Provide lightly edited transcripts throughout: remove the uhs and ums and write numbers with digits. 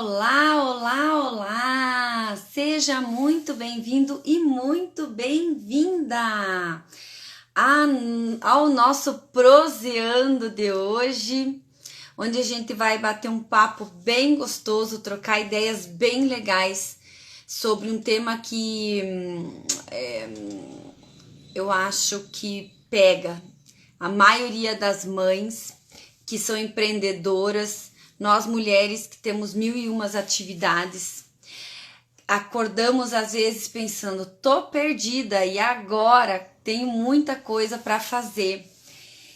olá, olá, olá! Seja muito bem-vindo e muito bem-vinda ao nosso Proseando de hoje, onde a gente vai bater um papo bem gostoso, trocar ideias bem legais sobre um tema que eu acho que pega a maioria das mães que são empreendedoras, nós mulheres que temos 1001 atividades, acordamos às vezes pensando, tô perdida e agora tenho muita coisa para fazer.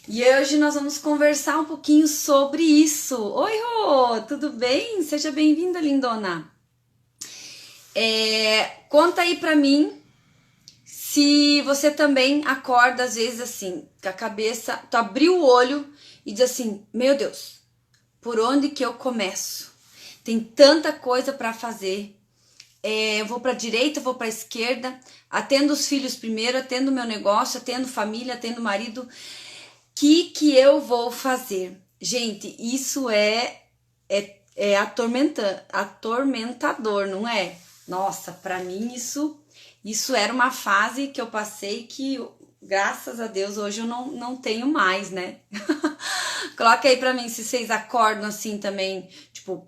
E hoje nós vamos conversar um pouquinho sobre isso. Oi, Rô, tudo bem? Seja bem-vinda, lindona. Conta aí pra mim se você também acorda às vezes assim, com a cabeça, tu abriu o olho e diz assim, meu Deus, por onde que eu começo? Tem tanta coisa para fazer. Eu vou para a direita, vou para a esquerda, atendo os filhos primeiro, atendo meu negócio, atendo família, atendo marido. Que eu vou fazer? Gente, isso é atormentador, não é? Nossa, para mim isso era uma fase que eu passei que, graças a Deus, hoje eu não tenho mais, né? Coloca aí pra mim se vocês acordam assim também, tipo,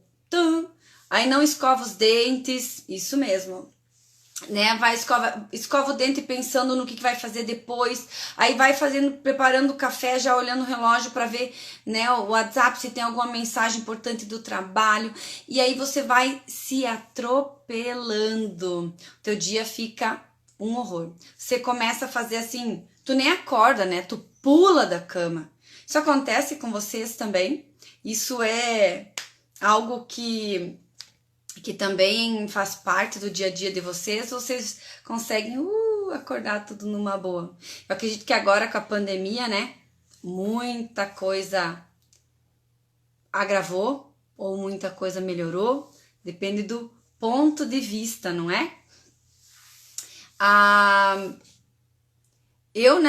aí não escova os dentes, isso mesmo, né? Vai escova o dente pensando no que vai fazer depois, aí vai preparando o café, já olhando o relógio para ver, né, o WhatsApp se tem alguma mensagem importante do trabalho, e aí você vai se atropelando, teu dia fica um horror. Você começa a fazer assim, tu nem acorda, né? Tu pula da cama. Isso acontece com vocês também? Isso é algo que também faz parte do dia a dia de vocês? Ou vocês conseguem acordar tudo numa boa? Eu acredito que agora com a pandemia, né? Muita coisa agravou ou muita coisa melhorou. Depende do ponto de vista, não é? Eu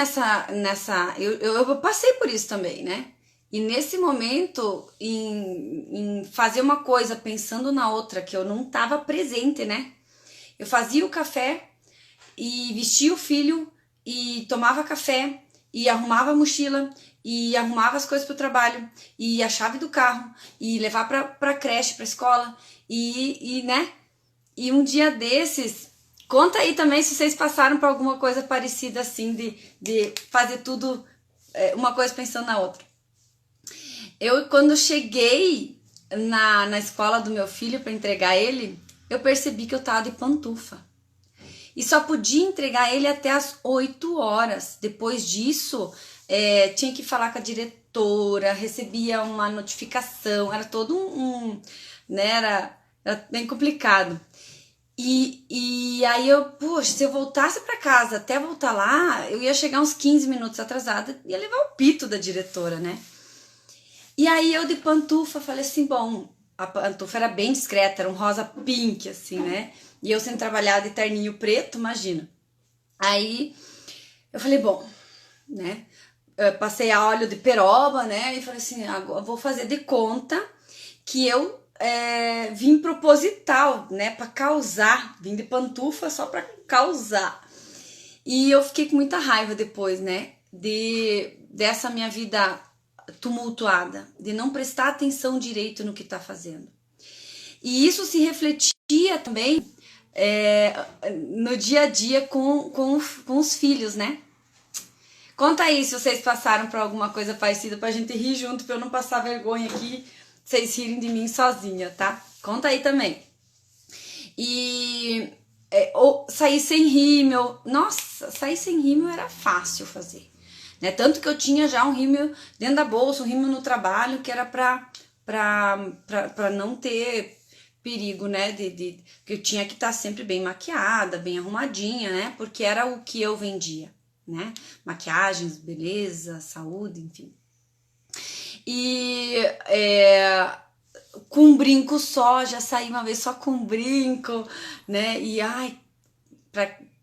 eu passei por isso também, né? E nesse momento, em fazer uma coisa pensando na outra, que eu não estava presente, né? Eu fazia o café e vestia o filho e tomava café e arrumava a mochila e arrumava as coisas para o trabalho e a chave do carro e levar para creche, para escola né? E um dia desses, conta aí também se vocês passaram por alguma coisa parecida assim, de fazer tudo uma coisa pensando na outra. Eu, quando cheguei na escola do meu filho para entregar ele, eu percebi que eu tava de pantufa. E só podia entregar ele até as 8 horas. Depois disso, tinha que falar com a diretora, recebia uma notificação, era todo né, era bem complicado. E aí poxa, se eu voltasse para casa até voltar lá, eu ia chegar uns 15 minutos atrasada, ia levar o pito da diretora, né? E aí eu de pantufa falei assim, bom, a pantufa era bem discreta, era um rosa pink, assim, né? E eu sendo trabalhar de terninho preto, imagina. Aí eu falei, bom, né? Eu passei a óleo de peroba, né? E falei assim, agora vou fazer de conta que eu vim proposital, né? Pra causar, vim de pantufa só pra causar. E eu fiquei com muita raiva depois, né? Dessa minha vida tumultuada, de não prestar atenção direito no que tá fazendo. E isso se refletia também no dia a dia com os filhos, né? Conta aí se vocês passaram por alguma coisa parecida pra gente rir junto, pra eu não passar vergonha aqui, vocês rirem de mim sozinha, tá? Conta aí também. E ou sair sem rímel. Nossa, sair sem rímel era fácil fazer. Né? Tanto que eu tinha já um rímel dentro da bolsa, um rímel no trabalho, que era pra não ter perigo, né? Que eu tinha que estar sempre bem maquiada, bem arrumadinha, né? Porque era o que eu vendia, né? Maquiagens, beleza, saúde, enfim. E com um brinco só, já saí uma vez só com um brinco, né? E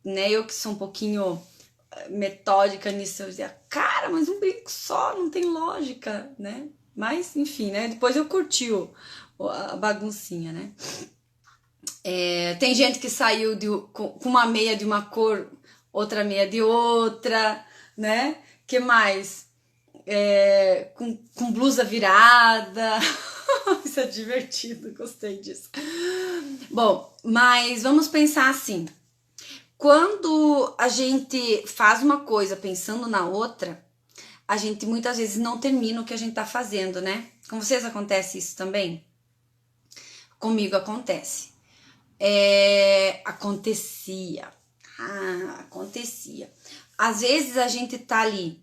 né, eu que sou um pouquinho metódica nisso, eu dizia, cara, mas um brinco só não tem lógica, né? Mas, enfim, né? Depois eu curti a baguncinha, né? Tem gente que saiu com uma meia de uma cor, outra meia de outra, né? Que mais? Com blusa virada. Isso é divertido, gostei disso. Bom, mas vamos pensar assim. Quando a gente faz uma coisa pensando na outra, a gente muitas vezes não termina o que a gente tá fazendo, né? Com vocês acontece isso também? Comigo acontece. Acontecia. Acontecia. Às vezes a gente tá ali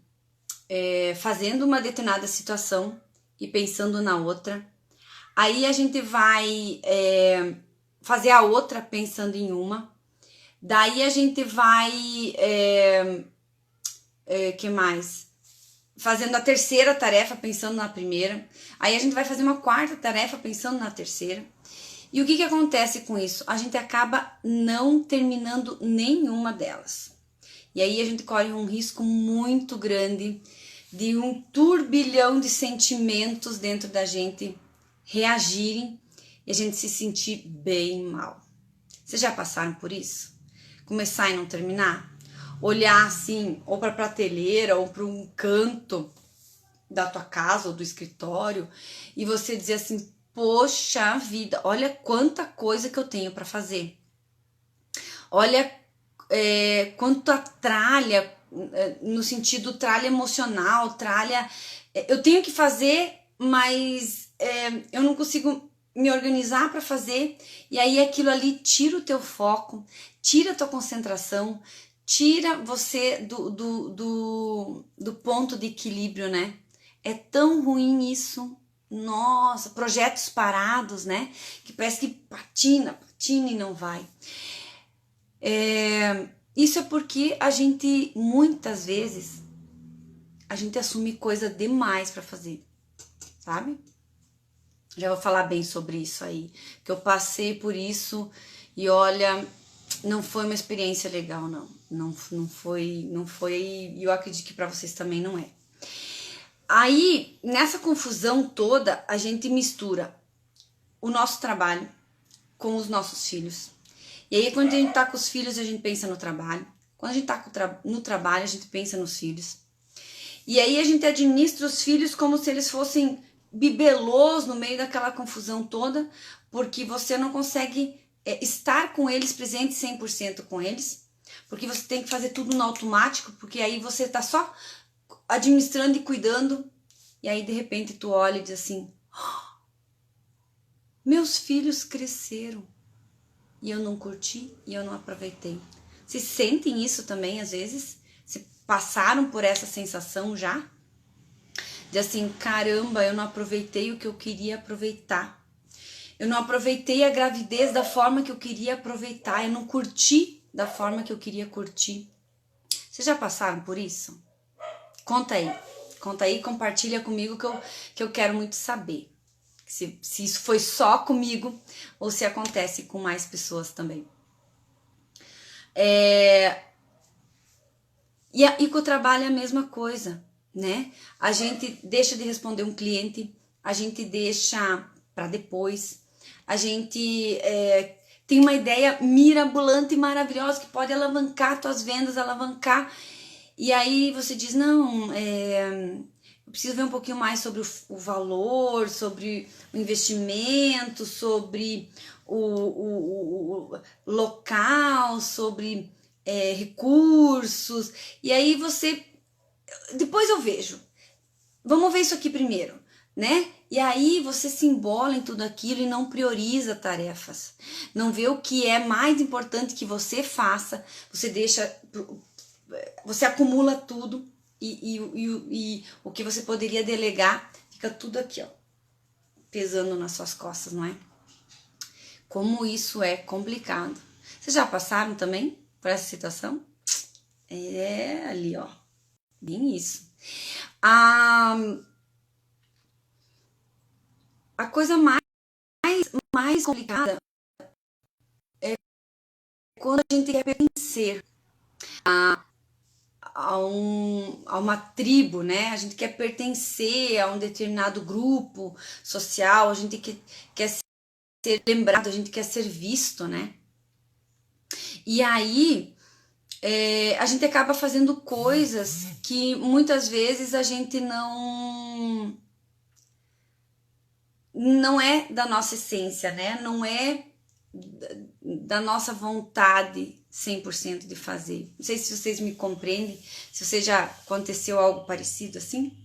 fazendo uma determinada situação e pensando na outra. Aí a gente vai fazer a outra pensando em uma. Daí a gente vai. Que mais? Fazendo a terceira tarefa pensando na primeira. Aí a gente vai fazer uma quarta tarefa pensando na terceira. E o que acontece com isso? A gente acaba não terminando nenhuma delas. E aí a gente corre um risco muito grande de um turbilhão de sentimentos dentro da gente reagirem e a gente se sentir bem mal. Vocês já passaram por isso? Começar e não terminar? Olhar assim, ou para a prateleira, ou para um canto da tua casa ou do escritório, e você dizer assim, poxa vida, olha quanta coisa que eu tenho para fazer. Olha quanta tralha, no sentido tralha emocional, tralha... eu tenho que fazer, mas eu não consigo me organizar para fazer, e aí aquilo ali tira o teu foco, tira a tua concentração, tira você do ponto de equilíbrio, né? É tão ruim isso. Nossa, projetos parados, né? Que parece que patina e não vai. Isso é porque a gente, muitas vezes, a gente assume coisa demais para fazer, sabe? Já vou falar bem sobre isso aí, que eu passei por isso e olha, não foi uma experiência legal, não. Não foi, e eu acredito que para vocês também não é. Aí, nessa confusão toda, a gente mistura o nosso trabalho com os nossos filhos. E aí, quando a gente tá com os filhos, a gente pensa no trabalho. Quando a gente tá no trabalho, a gente pensa nos filhos. E aí, a gente administra os filhos como se eles fossem bibelôs no meio daquela confusão toda, porque você não consegue estar com eles, presente 100% com eles, porque você tem que fazer tudo no automático, porque aí você tá só administrando e cuidando, e aí de repente tu olha e diz assim, oh, meus filhos cresceram, e eu não curti, e eu não aproveitei. Vocês sentem isso também às vezes? Se passaram por essa sensação já? De assim, caramba, eu não aproveitei o que eu queria aproveitar. Eu não aproveitei a gravidez da forma que eu queria aproveitar, eu não curti da forma que eu queria curtir. Vocês já passaram por isso? Conta aí, compartilha comigo que eu quero muito saber. Se isso foi só comigo ou se acontece com mais pessoas também. E com o trabalho é a mesma coisa, né? A gente deixa de responder um cliente, a gente deixa para depois, a gente tem uma ideia mirabolante e maravilhosa que pode alavancar tuas vendas, alavancar. E aí você diz, não, eu preciso ver um pouquinho mais sobre o valor, sobre o investimento, sobre o local, sobre recursos. E aí você, depois eu vejo, vamos ver isso aqui primeiro, né? E aí você se embola em tudo aquilo e não prioriza tarefas. Não vê o que é mais importante que você faça, você acumula tudo e o que você poderia delegar fica tudo aqui, ó, pesando nas suas costas, não é? Como isso é complicado. Vocês já passaram também por essa situação? Ali, ó, bem isso. A coisa mais complicada é quando a gente quer pertencer a uma tribo, né? A gente quer pertencer a um determinado grupo social, a gente quer ser lembrado, a gente quer ser visto, né? E aí a gente acaba fazendo coisas que muitas vezes a gente não é da nossa essência, né? Não é da nossa vontade 100% de fazer. Não sei se vocês me compreendem, se você já aconteceu algo parecido assim.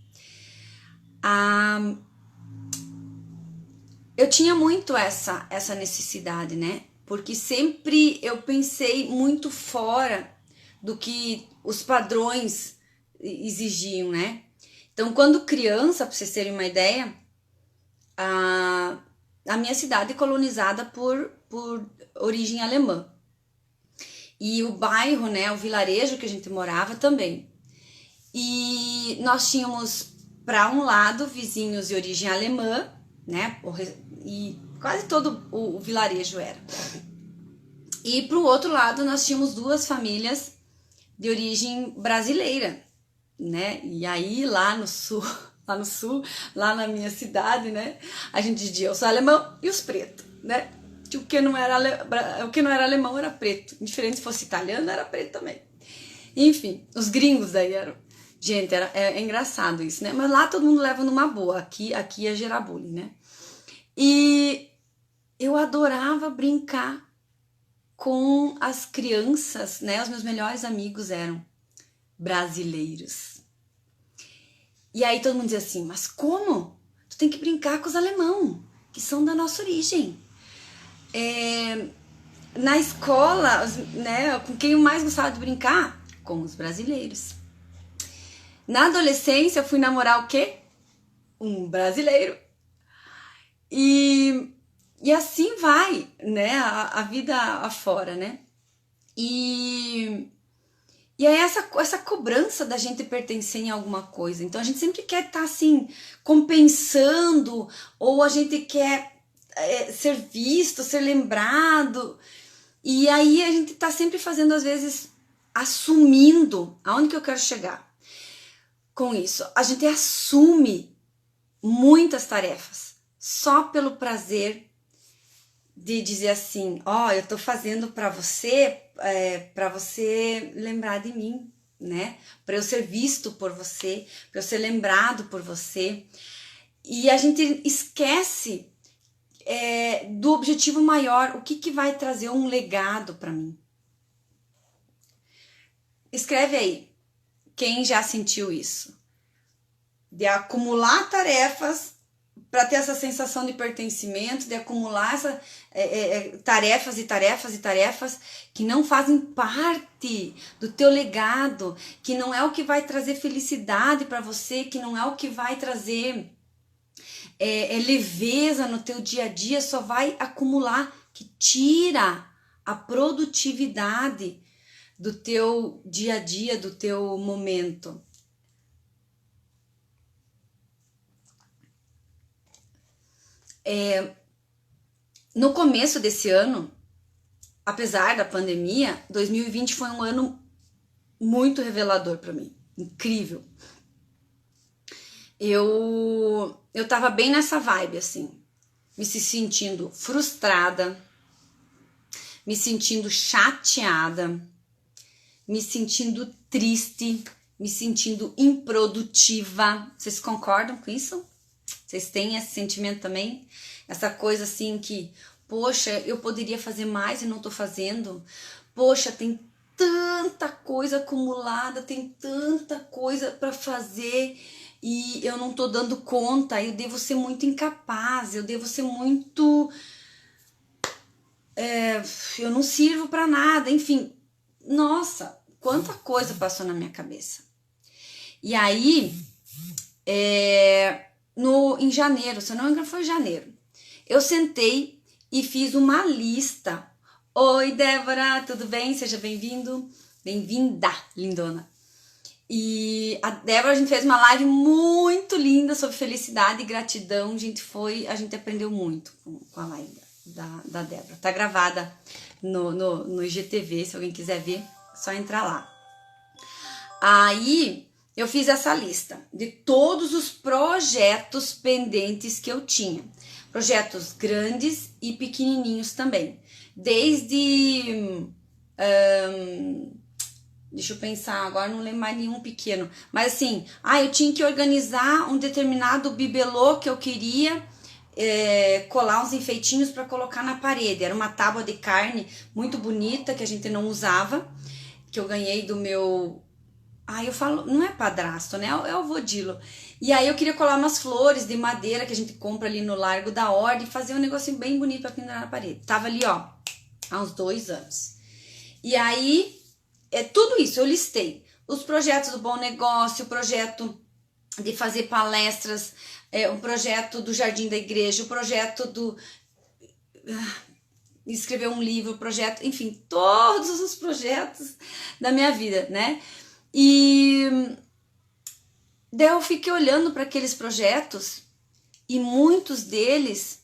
Eu tinha muito essa necessidade, né? Porque sempre eu pensei muito fora do que os padrões exigiam, né? Então, quando criança, para vocês terem uma ideia, a minha cidade é colonizada por origem alemã. E o bairro, né, o vilarejo que a gente morava também. E nós tínhamos, para um lado, vizinhos de origem alemã, né? E quase todo o vilarejo era. E para o outro lado, nós tínhamos duas famílias de origem brasileira, né? E aí lá no sul, lá na minha cidade, né? A gente dizia eu sou alemão e os pretos, né? O que não era alemão era preto. Indiferente se fosse italiano, era preto também. Enfim, os gringos daí eram. Gente, é engraçado isso, né? Mas lá todo mundo leva numa boa. Aqui ia gerar bullying, né? E eu adorava brincar com as crianças, né? Os meus melhores amigos eram brasileiros. E aí todo mundo dizia assim, mas como? Tu tem que brincar com os alemão, que são da nossa origem. Na escola, né, com quem eu mais gostava de brincar? Com os brasileiros. Na adolescência, eu fui namorar o quê? Um brasileiro. E assim vai, né, a vida afora, né? E é essa cobrança da gente pertencer em alguma coisa. Então a gente sempre quer estar assim, compensando, ou a gente quer ser visto, ser lembrado. E aí a gente tá sempre fazendo, às vezes, assumindo. Aonde que eu quero chegar com isso? A gente assume muitas tarefas só pelo prazer de dizer assim, eu tô fazendo para você lembrar de mim, né? Para eu ser visto por você, para eu ser lembrado por você. E a gente esquece do objetivo maior, o que vai trazer um legado para mim. Escreve aí, quem já sentiu isso? De acumular tarefas para ter essa sensação de pertencimento, de acumular tarefas e tarefas e tarefas que não fazem parte do teu legado, que não é o que vai trazer felicidade para você, que não é o que vai trazer leveza no teu dia a dia, só vai acumular, que tira a produtividade do teu dia a dia, do teu momento. No começo desse ano, apesar da pandemia, 2020 foi um ano muito revelador para mim, incrível. Eu tava bem nessa vibe, assim, me se sentindo frustrada, me sentindo chateada, me sentindo triste, me sentindo improdutiva. Vocês concordam com isso? Vocês têm esse sentimento também? Essa coisa assim que, poxa, eu poderia fazer mais e não tô fazendo. Poxa, tem tanta coisa acumulada, tem tanta coisa para fazer e eu não tô dando conta. Eu devo ser muito incapaz, eu devo ser muito... eu não sirvo para nada, enfim. Nossa, quanta coisa passou na minha cabeça. E aí, em janeiro, se eu não me engano foi em janeiro, eu sentei e fiz uma lista. Oi, Débora, tudo bem? Seja bem-vindo, bem-vinda, lindona. E a Débora, a gente fez uma live muito linda sobre felicidade e gratidão. A gente aprendeu muito com a live da Débora. Tá gravada no IGTV, se alguém quiser ver, é só entrar lá. Aí eu fiz essa lista de todos os projetos pendentes que eu tinha. Projetos grandes e pequenininhos também. Desde... deixa eu pensar, agora não lembro mais nenhum pequeno. Mas assim, eu tinha que organizar um determinado bibelô que eu queria colar uns enfeitinhos para colocar na parede. Era uma tábua de carne muito bonita que a gente não usava, que eu ganhei do meu... eu falo, não é padrasto, né? É o Vodilo. E aí eu queria colar umas flores de madeira que a gente compra ali no Largo da Ordem e fazer um negocinho bem bonito para pendurar na parede. Tava ali, ó, há uns 2 anos. E aí, tudo isso eu listei. Os projetos do Bom Negócio, o projeto de fazer palestras, o projeto do Jardim da Igreja, o projeto do... escrever um livro, o projeto... Enfim, todos os projetos da minha vida, né? E daí eu fiquei olhando para aqueles projetos e muitos deles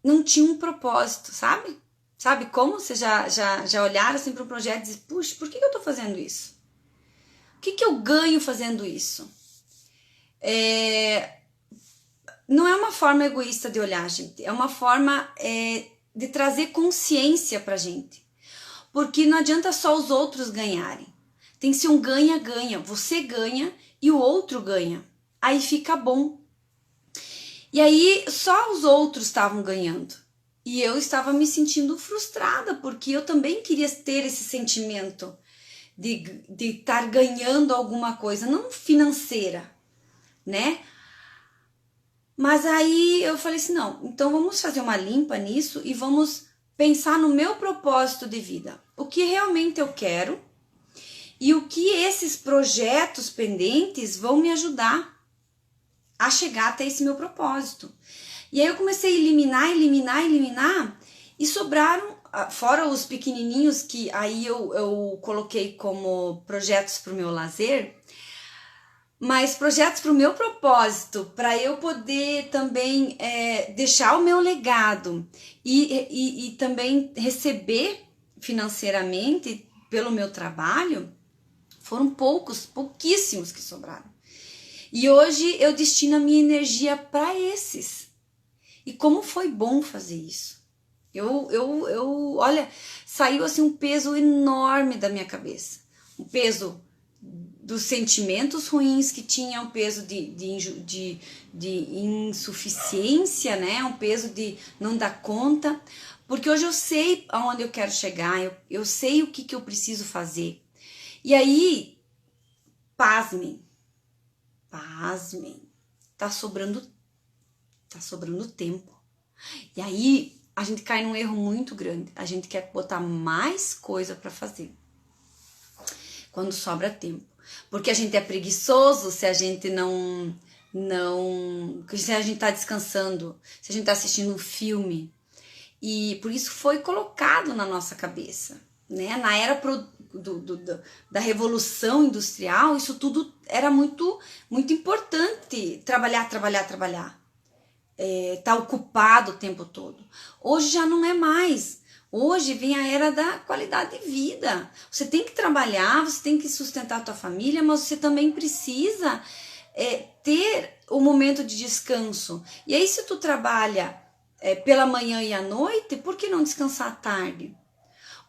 não tinham um propósito, sabe? Sabe como? Vocês já olharam assim para um projeto e dizem, puxa, por que eu tô fazendo isso? O que eu ganho fazendo isso? Não é uma forma egoísta de olhar, gente. É uma forma de trazer consciência pra gente. Porque não adianta só os outros ganharem. Tem que ser um ganha-ganha. Você ganha e o outro ganha. Aí fica bom. E aí só os outros estavam ganhando. E eu estava me sentindo frustrada, porque eu também queria ter esse sentimento de estar ganhando alguma coisa, não financeira, né? Mas aí eu falei assim, não, então vamos fazer uma limpa nisso e vamos pensar no meu propósito de vida. O que realmente eu quero e o que esses projetos pendentes vão me ajudar a chegar até esse meu propósito. E aí eu comecei a eliminar e sobraram, fora os pequenininhos que aí eu coloquei como projetos para o meu lazer, mas projetos para o meu propósito, para eu poder também deixar o meu legado e também receber financeiramente pelo meu trabalho, foram pouquíssimos que sobraram. E hoje eu destino a minha energia para esses. E como foi bom fazer isso. Olha, saiu assim um peso enorme da minha cabeça. Um peso dos sentimentos ruins que tinha, um peso de insuficiência, né? Um peso de não dar conta. Porque hoje eu sei aonde eu quero chegar, eu sei o que eu preciso fazer. E aí, pasmem, tá sobrando tempo. E aí a gente cai num erro muito grande. A gente quer botar mais coisa para fazer quando sobra tempo. Porque a gente é preguiçoso se a gente se a gente tá descansando, se a gente tá assistindo um filme. E por isso foi colocado na nossa cabeça, né? Na era da Revolução Industrial, isso tudo era muito importante. Trabalhar. Tá ocupado o tempo todo. Hoje já não é mais. Hoje vem a era da qualidade de vida. Você tem que trabalhar, você tem que sustentar a tua família, mas você também precisa ter o momento de descanso. E aí se tu trabalha pela manhã e à noite, por que não descansar à tarde?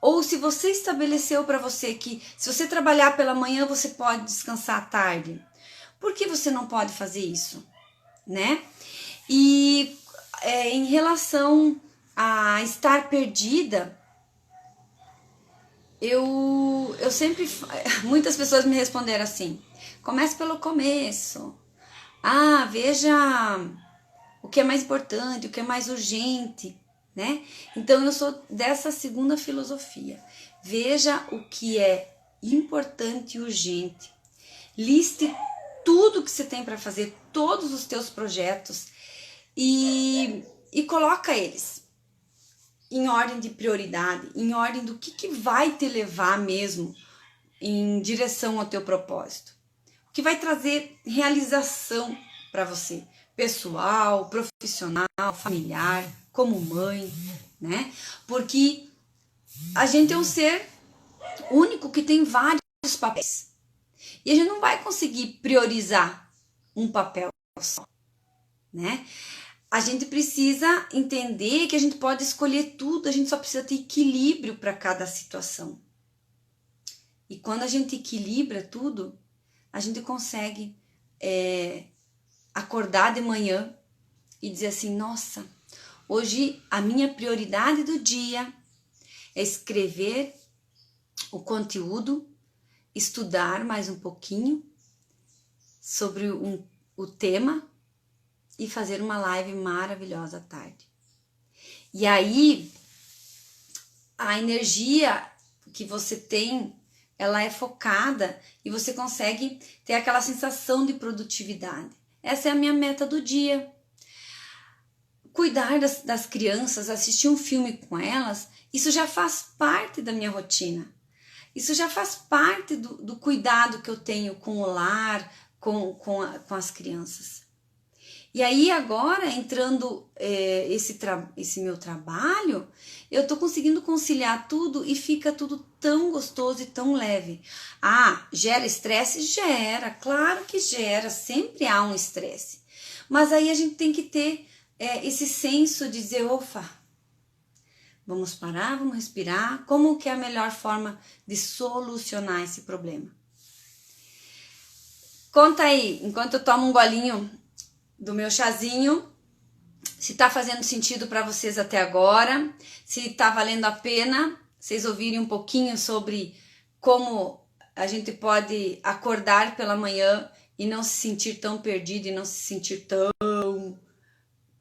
Ou se você estabeleceu para você que se você trabalhar pela manhã, você pode descansar à tarde. Por que você não pode fazer isso? Né? E em relação a estar perdida, eu sempre... Muitas pessoas me responderam assim, comece pelo começo. Veja o que é mais importante, o que é mais urgente, né? Então eu sou dessa segunda filosofia. Veja o que é importante e urgente. Liste tudo que você tem para fazer, todos os teus projetos e coloca eles em ordem de prioridade, em ordem do que vai te levar mesmo em direção ao teu propósito. O que vai trazer realização para você, pessoal, profissional, familiar, como mãe, né? Porque a gente é um ser único que tem vários vários papéis. E a gente não vai conseguir priorizar um papel só, né? A gente precisa entender que a gente pode escolher tudo, a gente só precisa ter equilíbrio para cada situação. E quando a gente equilibra tudo, a gente consegue acordar de manhã e dizer assim, nossa, hoje a minha prioridade do dia é escrever o conteúdo, estudar mais um pouquinho sobre o tema e fazer uma live maravilhosa à tarde. E aí, a energia que você tem, ela é focada e você consegue ter aquela sensação de produtividade. Essa é a minha meta do dia. Cuidar das crianças, assistir um filme com elas, isso já faz parte da minha rotina. Isso já faz parte do cuidado que eu tenho com o lar, com as crianças. E aí agora, entrando esse meu trabalho, eu tô conseguindo conciliar tudo e fica tudo tão gostoso e tão leve. Ah, gera estresse? Gera, claro que gera, sempre há um estresse. Mas aí a gente tem que ter esse senso de dizer, opa, vamos parar, vamos respirar, como que é a melhor forma de solucionar esse problema? Conta aí, enquanto eu tomo um golinho do meu chazinho, se tá fazendo sentido para vocês até agora, se tá valendo a pena vocês ouvirem um pouquinho sobre como a gente pode acordar pela manhã e não se sentir tão perdido e não se sentir tão...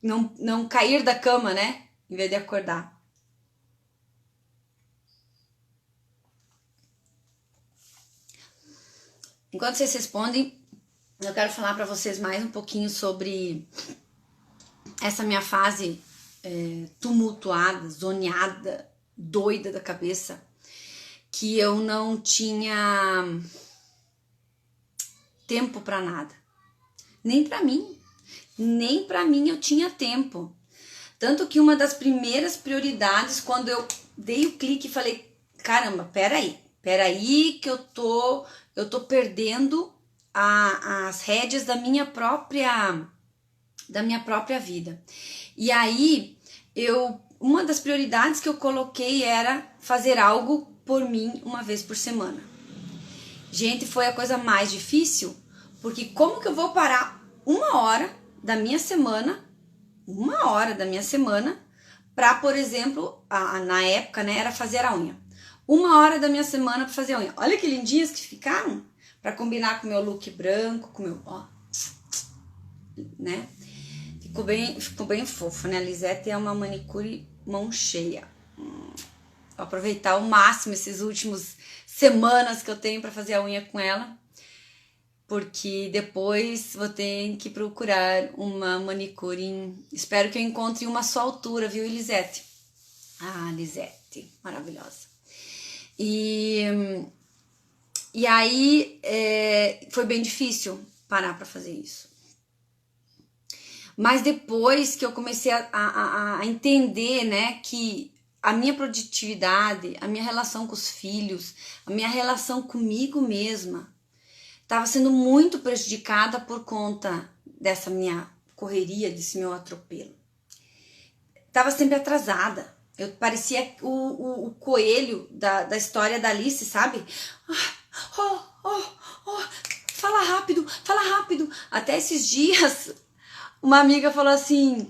Não cair da cama, né? Em vez de acordar. Enquanto vocês respondem, eu quero falar para vocês mais um pouquinho sobre essa minha fase tumultuada, zoneada, doida da cabeça, que eu não tinha tempo para nada. Nem para mim eu tinha tempo. Tanto que uma das primeiras prioridades, quando eu dei o clique e falei, caramba, peraí que eu tô perdendo as rédeas da minha própria vida. E aí, uma das prioridades que eu coloquei era fazer algo por mim uma vez por semana. Gente, foi a coisa mais difícil, porque como que eu vou parar uma hora da minha semana para, por exemplo, na época, né, era fazer a unha. Uma hora da minha semana para fazer a unha. Olha que lindinhas que ficaram, para combinar com o meu look branco, com o meu, ó, né? Ficou bem fofo, né? A Lisete é uma manicure mão cheia. Vou aproveitar ao máximo esses últimos semanas que eu tenho para fazer a unha com ela, porque depois vou ter que procurar uma manicure. Espero que eu encontre uma à sua altura, viu, Lisete? Ah, Lisete, maravilhosa. E aí foi bem difícil parar para fazer isso. Mas depois que eu comecei a entender, né, que a minha produtividade, a minha relação com os filhos, a minha relação comigo mesma estava sendo muito prejudicada por conta dessa minha correria, desse meu atropelo. Estava sempre atrasada. Eu parecia o coelho da história da Alice, sabe? Fala rápido. Até esses dias, uma amiga falou assim,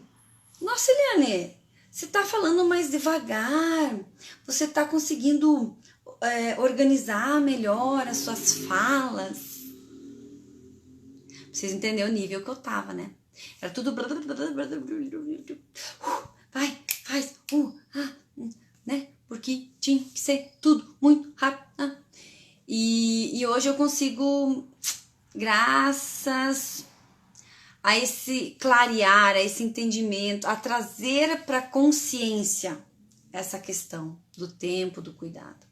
nossa, Eliane, você tá falando mais devagar, você tá conseguindo organizar melhor as suas falas. Vocês entenderam o nível que eu tava, né? Era tudo... Vai, faz, né? Porque tinha que ser tudo muito rápido. E hoje eu consigo, graças a esse clarear, a esse entendimento, a trazer para consciência essa questão do tempo, do cuidado.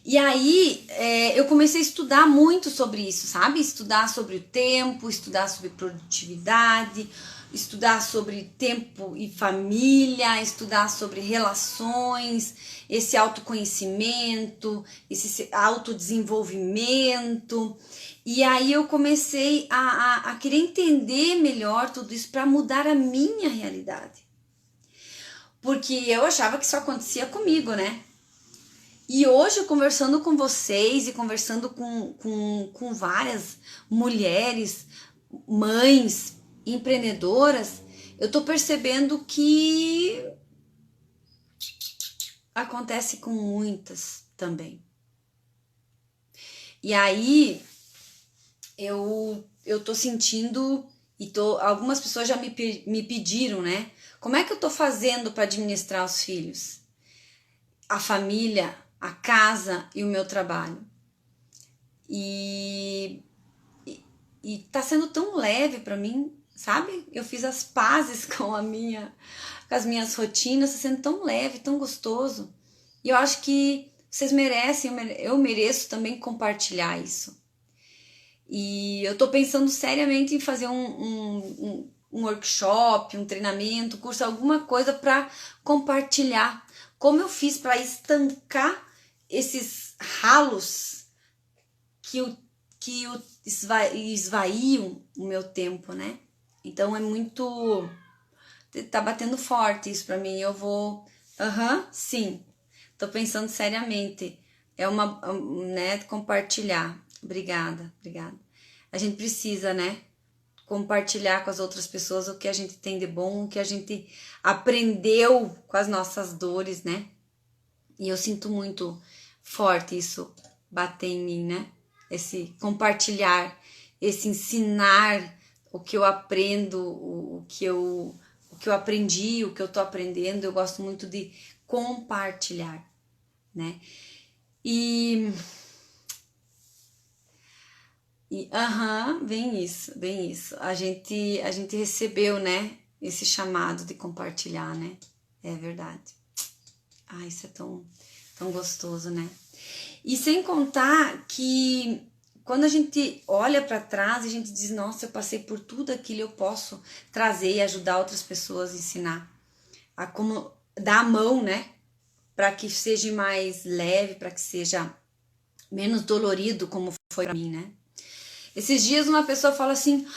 E aí eu comecei a estudar muito sobre isso, sabe? Estudar sobre o tempo, estudar sobre produtividade, estudar sobre tempo e família, estudar sobre relações, esse autoconhecimento, esse autodesenvolvimento. E aí eu comecei a querer entender melhor tudo isso para mudar a minha realidade. Porque eu achava que isso acontecia comigo, né? E hoje, conversando com vocês e conversando com várias mulheres, mães, empreendedoras, eu tô percebendo que acontece com muitas também. E aí, eu tô sentindo, algumas pessoas já me pediram, né? Como é que eu tô fazendo para administrar os filhos, a família, a casa e o meu trabalho? E tá sendo tão leve para mim, sabe? Eu fiz as pazes com as minhas rotinas, tá sendo tão leve, tão gostoso. E eu acho que vocês merecem, eu mereço também compartilhar isso. E eu tô pensando seriamente em fazer um workshop, um treinamento, curso, alguma coisa para compartilhar como eu fiz para estancar esses ralos que esvaíam o meu tempo, né? Então é muito... tá batendo forte isso pra mim. Eu vou... sim. Tô pensando seriamente. É né, compartilhar. Obrigada. A gente precisa, né? Compartilhar com as outras pessoas o que a gente tem de bom, o que a gente aprendeu com as nossas dores, né? E eu sinto muito forte isso bater em mim, né? Esse compartilhar, esse ensinar o que eu aprendo, o que eu aprendi, o que eu tô aprendendo. Eu gosto muito de compartilhar, né? Bem isso. A gente recebeu, né, esse chamado de compartilhar, né? É verdade. Isso é tão gostoso, né? E sem contar que quando a gente olha para trás, a gente diz, nossa, eu passei por tudo aquilo, eu posso trazer e ajudar outras pessoas a ensinar a como dar a mão, né? Para que seja mais leve, para que seja menos dolorido, como foi para mim, né? Esses dias uma pessoa fala assim,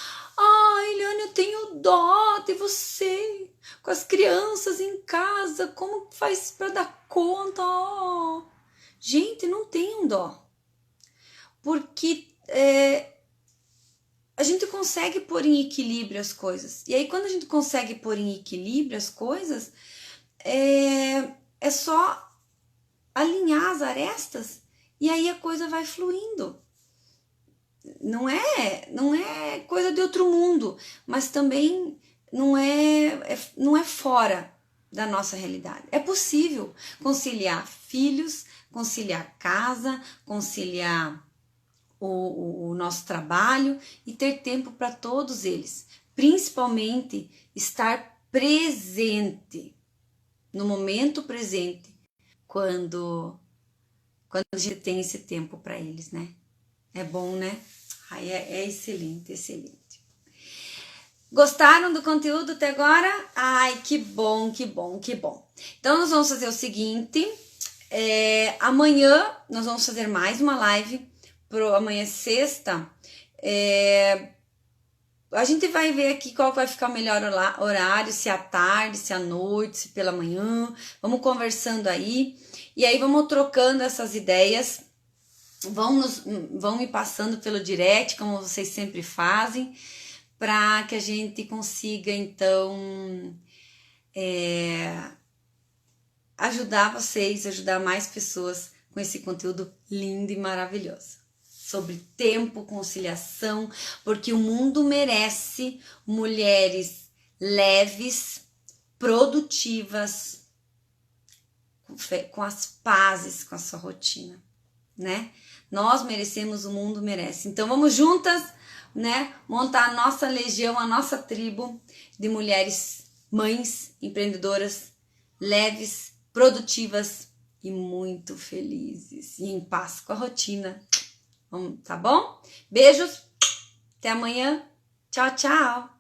Eliane, eu tenho dó de você, com as crianças em casa, como faz para dar conta? Gente, não tenham dó, porque a gente consegue pôr em equilíbrio as coisas. E aí, quando a gente consegue pôr em equilíbrio as coisas, é só alinhar as arestas e aí a coisa vai fluindo. Não é coisa de outro mundo, mas também não é fora da nossa realidade. É possível conciliar filhos, conciliar casa, conciliar o nosso trabalho e ter tempo para todos eles. Principalmente estar presente, no momento presente, quando a gente tem esse tempo para eles, né? É bom, né? É excelente. Gostaram do conteúdo até agora? Que bom. Então, nós vamos fazer o seguinte. Amanhã nós vamos fazer mais uma live. Amanhã é sexta. A gente vai ver aqui qual vai ficar o melhor horário, se à tarde, se à noite, se pela manhã. Vamos conversando aí. E aí vamos trocando essas ideias. Vão me passando pelo direct, como vocês sempre fazem, para que a gente consiga, então, ajudar vocês, ajudar mais pessoas com esse conteúdo lindo e maravilhoso. Sobre tempo, conciliação, porque o mundo merece mulheres leves, produtivas, com as pazes com a sua rotina, né? Nós merecemos, o mundo merece. Então vamos juntas, né, montar a nossa legião, a nossa tribo de mulheres mães, empreendedoras, leves, produtivas e muito felizes e em paz com a rotina. Tá bom? Beijos, até amanhã. Tchau, tchau.